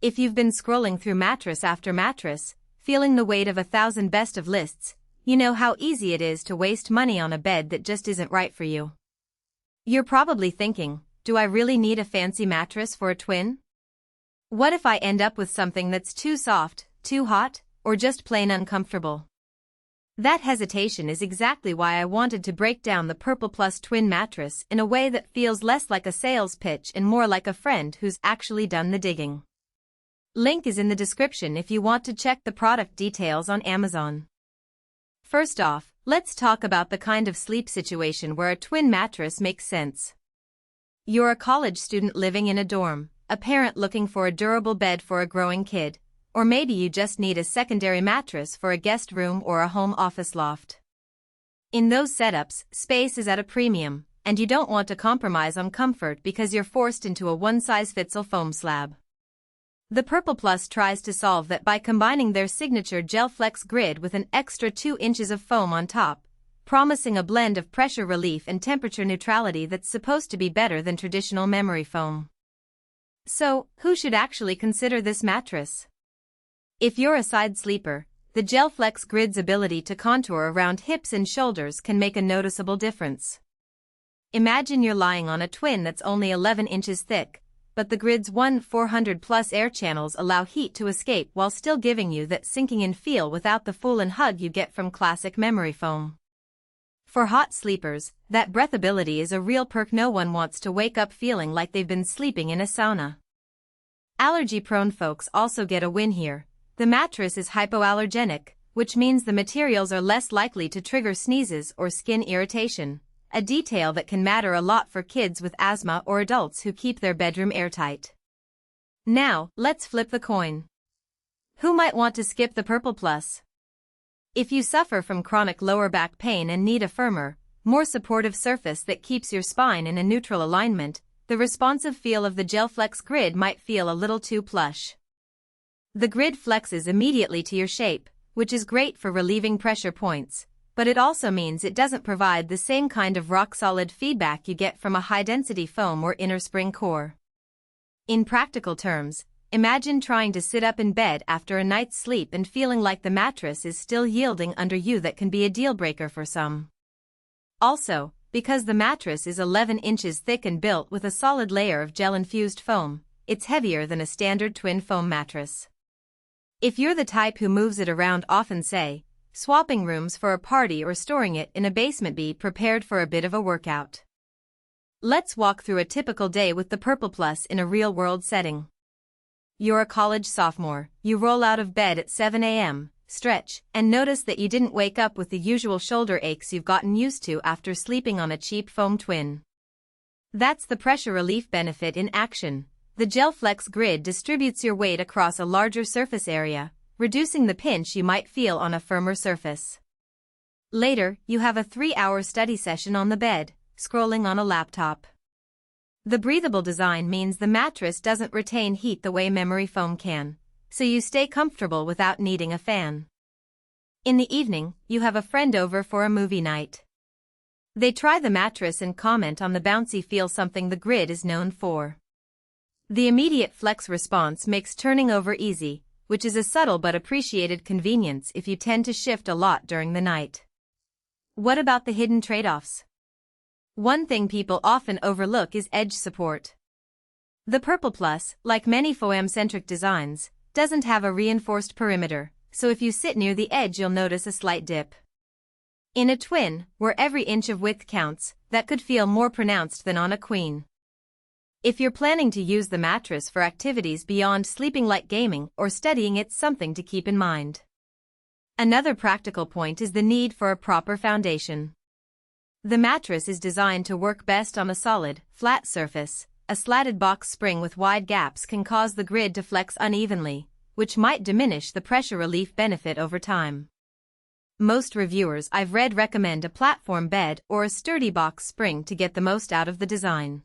If you've been scrolling through mattress after mattress, feeling the weight of 1,000 best of lists, you know how easy it is to waste money on a bed that just isn't right for you. You're probably thinking, do I really need a fancy mattress for a twin? What if I end up with something that's too soft, too hot, or just plain uncomfortable? That hesitation is exactly why I wanted to break down the Purple Plus twin mattress in a way that feels less like a sales pitch and more like a friend who's actually done the digging. Link is in the description if you want to check the product details on Amazon. First off, let's talk about the kind of sleep situation where a twin mattress makes sense. You're a college student living in a dorm, a parent looking for a durable bed for a growing kid, or maybe you just need a secondary mattress for a guest room or a home office loft. In those setups, space is at a premium, and you don't want to compromise on comfort because you're forced into a one-size-fits-all foam slab. The Purple Plus tries to solve that by combining their signature GelFlex grid with an extra 2 inches of foam on top, promising a blend of pressure relief and temperature neutrality that's supposed to be better than traditional memory foam. So, who should actually consider this mattress? If you're a side sleeper, the GelFlex grid's ability to contour around hips and shoulders can make a noticeable difference. Imagine you're lying on a twin that's only 11 inches thick, but the grid's 400+ air channels allow heat to escape while still giving you that sinking-in feel without the full-in hug you get from classic memory foam. For hot sleepers, that breathability is a real perk. No one wants to wake up feeling like they've been sleeping in a sauna. Allergy-prone folks also get a win here. The mattress is hypoallergenic, which means the materials are less likely to trigger sneezes or skin irritation, a detail that can matter a lot for kids with asthma or adults who keep their bedroom airtight. Now, let's flip the coin. Who might want to skip the Purple Plus? If you suffer from chronic lower back pain and need a firmer, more supportive surface that keeps your spine in a neutral alignment, the responsive feel of the GelFlex grid might feel a little too plush. The grid flexes immediately to your shape, which is great for relieving pressure points, but it also means it doesn't provide the same kind of rock-solid feedback you get from a high-density foam or inner spring core. In practical terms, imagine trying to sit up in bed after a night's sleep and feeling like the mattress is still yielding under you. That can be a deal-breaker for some. Also, because the mattress is 11 inches thick and built with a solid layer of gel-infused foam, it's heavier than a standard twin foam mattress. If you're the type who moves it around often, say, swapping rooms for a party or storing it in a basement, be prepared for a bit of a workout. Let's walk through a typical day with the Purple Plus in a real-world setting. You're a college sophomore, you roll out of bed at 7 a.m., stretch, and notice that you didn't wake up with the usual shoulder aches you've gotten used to after sleeping on a cheap foam twin. That's the pressure relief benefit in action. The GelFlex grid distributes your weight across a larger surface area, reducing the pinch you might feel on a firmer surface. Later, you have a 3-hour study session on the bed, scrolling on a laptop. The breathable design means the mattress doesn't retain heat the way memory foam can, so you stay comfortable without needing a fan. In the evening, you have a friend over for a movie night. They try the mattress and comment on the bouncy feel, something the grid is known for. The immediate flex response makes turning over easy, which is a subtle but appreciated convenience if you tend to shift a lot during the night. What about the hidden trade-offs? One thing people often overlook is edge support. The Purple Plus, like many foam-centric designs, doesn't have a reinforced perimeter, so if you sit near the edge you'll notice a slight dip. In a twin, where every inch of width counts, that could feel more pronounced than on a queen. If you're planning to use the mattress for activities beyond sleeping like gaming or studying, it's something to keep in mind. Another practical point is the need for a proper foundation. The mattress is designed to work best on a solid, flat surface. A slatted box spring with wide gaps can cause the grid to flex unevenly, which might diminish the pressure relief benefit over time. Most reviewers I've read recommend a platform bed or a sturdy box spring to get the most out of the design.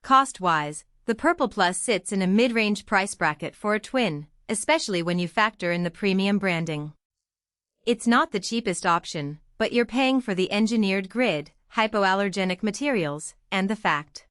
Cost-wise, the Purple Plus sits in a mid-range price bracket for a twin, especially when you factor in the premium branding. It's not the cheapest option, but you're paying for the engineered grid, hypoallergenic materials, and the fact